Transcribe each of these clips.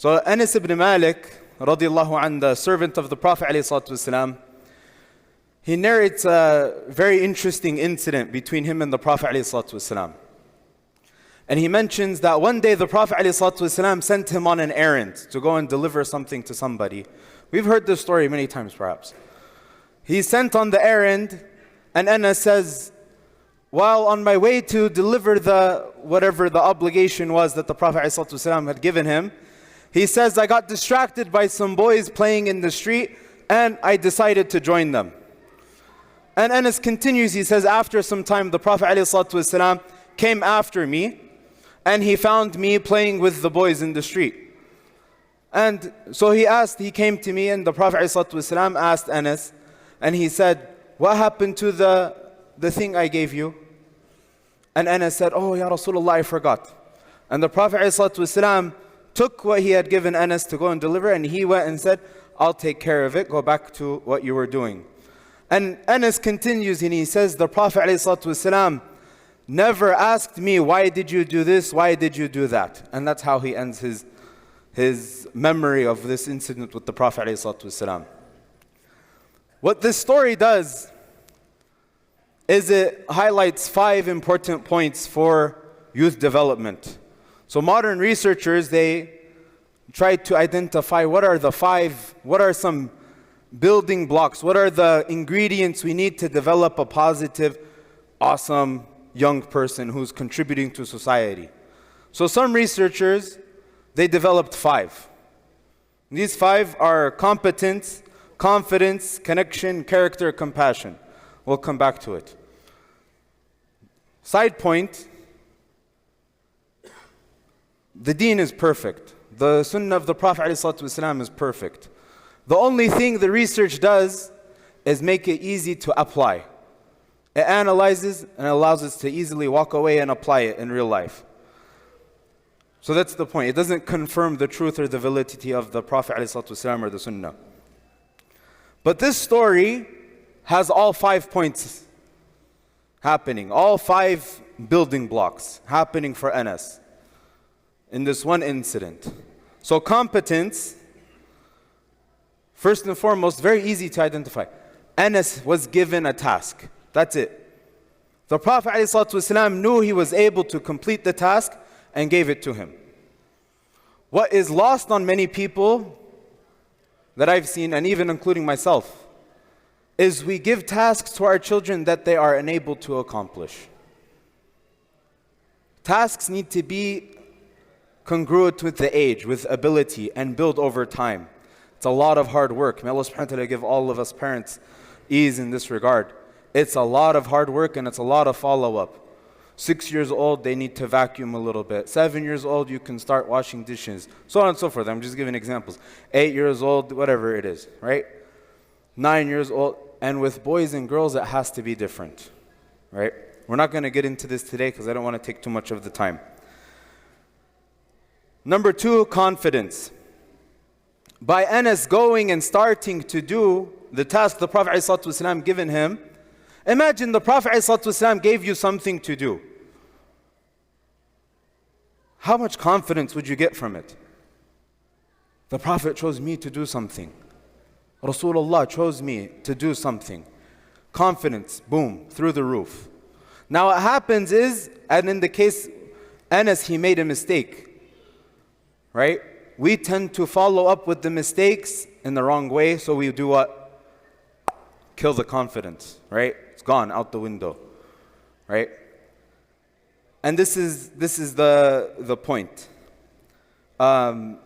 So Anas ibn Malik, radiallahu anh, the servant of the Prophet ﷺ, he narrates a very interesting incident between him and the Prophet ﷺ. And he mentions that one day the Prophet ﷺ sent him on an errand to go and deliver something to somebody. We've heard this story many times perhaps. He's sent on the errand, and Anas says, while on my way to deliver whatever the obligation was that the Prophet ﷺ had given him, he says, I got distracted by some boys playing in the street and I decided to join them. And Anas continues, he says, after some time the Prophet ﷺ came after me and he found me playing with the boys in the street. And so he came to me, and the Prophet ﷺ asked Anas, and he said, what happened to the thing I gave you? And Anas said, oh, Ya Rasulullah, I forgot. And the Prophet ﷺ took what he had given Anas to go and deliver, and he went and said, I'll take care of it, go back to what you were doing. And Anas continues and he says, the Prophet ﷺ never asked me, why did you do this, why did you do that? And that's how he ends his memory of this incident with the Prophet ﷺ. What this story does is it highlights 5 important points for youth development. So modern researchers, they try to identify what are some building blocks, what are the ingredients we need to develop a positive, awesome young person who's contributing to society. So some researchers, they developed 5. These 5 are competence, confidence, connection, character, compassion. We'll come back to it. Side point, the deen is perfect. The sunnah of the Prophet ﷺ is perfect. The only thing the research does is make it easy to apply. It analyzes and allows us to easily walk away and apply it in real life. So that's the point. It doesn't confirm the truth or the validity of the Prophet ﷺ or the sunnah. But this story has all 5 points happening, all 5 building blocks happening for Anas in this one incident. So competence, first and foremost, very easy to identify. Anas was given a task. That's it. The Prophet ﷺ knew he was able to complete the task and gave it to him. What is lost on many people that I've seen, and even including myself, is we give tasks to our children that they are unable to accomplish. Tasks need to be congruent with the age, with ability, and build over time. It's a lot of hard work. May Allah subhanahu wa ta'ala give all of us parents ease in this regard. It's a lot of hard work and it's a lot of follow-up. 6 years old, they need to vacuum a little bit. 7 years old, you can start washing dishes. So on and so forth. I'm just giving examples. 8 years old, whatever it is, right? 9 years old. And with boys and girls, it has to be different, right? We're not going to get into this today because I don't want to take too much of the time. Number 2, confidence. By Anas going and starting to do the task the Prophet ﷺ given him, imagine the Prophet ﷺ gave you something to do. How much confidence would you get from it? The Prophet chose me to do something. Rasulullah chose me to do something. Confidence, boom, through the roof. Now what happens is, and in the case Anas, he made a mistake. Right? We tend to follow up with the mistakes in the wrong way, so we do what? Kill the confidence, right? It's gone out the window, right? And this is the point.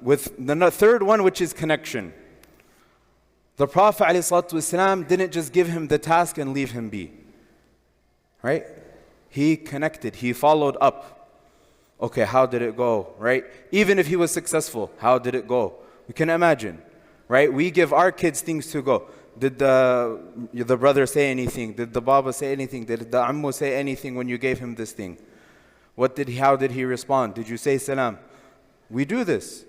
With the third one, which is connection. The Prophet ﷺ didn't just give him the task and leave him be, right? He connected, he followed up. Okay, how did it go, right? Even if he was successful, how did it go? We can imagine, right? We give our kids things to go. Did the brother say anything? Did the Baba say anything? Did the Ammu say anything when you gave him this thing? How did he respond? Did you say salam? We do this.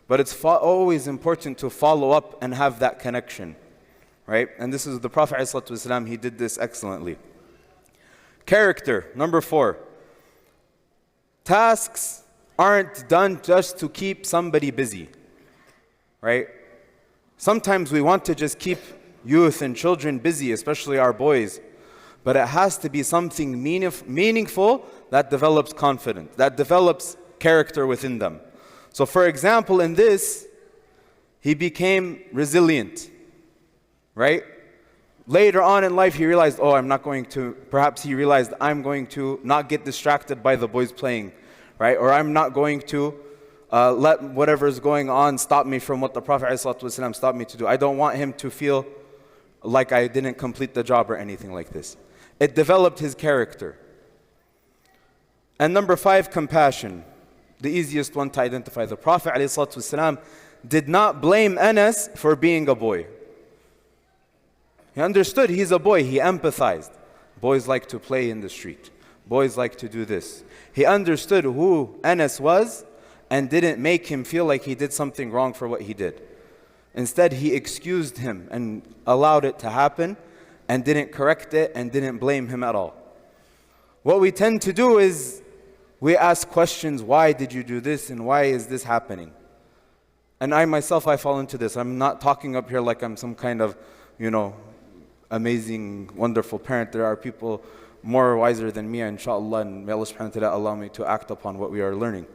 But it's always important to follow up and have that connection, right? And this is the Prophet ﷺ, he did this excellently. Character, number 4. Tasks aren't done just to keep somebody busy. right? Sometimes we want to just keep youth and children busy, especially our boys. But it has to be something meaningful that develops confidence, that develops character within them. So for example, in this, he became resilient, right? Later on in life, he realized, perhaps he realized, I'm going to not get distracted by the boys playing, right? Or I'm not going to let whatever is going on stop me from what the Prophet ﷺ stopped me to do. I don't want him to feel like I didn't complete the job or anything like this. It developed his character. And number 5, compassion. The easiest one to identify. The Prophet ﷺ did not blame Anas for being a boy. He understood he's a boy. He empathized. Boys like to play in the street. Boys like to do this. He understood who Anas was and didn't make him feel like he did something wrong for what he did. Instead, he excused him and allowed it to happen and didn't correct it and didn't blame him at all. What we tend to do is we ask questions, why did you do this and why is this happening? And I myself, I fall into this. I'm not talking up here like I'm some kind of, amazing, wonderful parent. There are people more wiser than me, inshallah, and may Allah subhanahu wa ta'ala allow me to act upon what we are learning.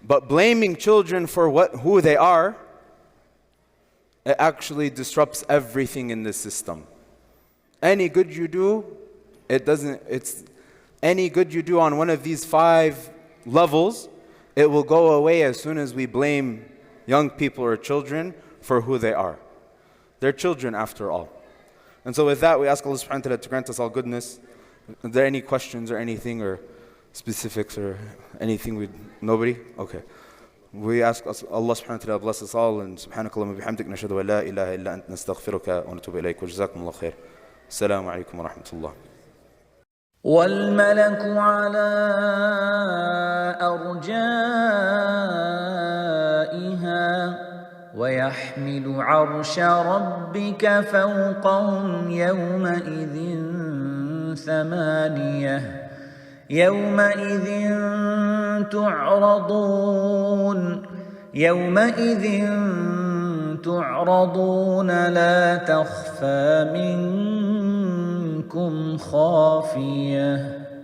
But blaming children for who they are, it actually disrupts everything in this system. Any good you do, any good you do on one of these 5 levels, it will go away as soon as we blame young people or children for who they are. They're children after all. And so with that, we ask Allah subhanahu wa ta'ala to grant us all goodness. Are there any questions or anything or specifics or anything? Nobody? Okay. We ask Allah subhanahu wa ta'ala bless us all, and subhanakallahumma bihamdik nashhadu an la ilaha illa anta nastaghfiruka wa natubu ilayk wa jazakumullahu khair. Assalamu alaikum wa rahmatullah. والملك على أرجائها ويحمل عرش ربك فوقهم يومئذ ثمانية يومئذ تعرضون لا تخفى منكم خافية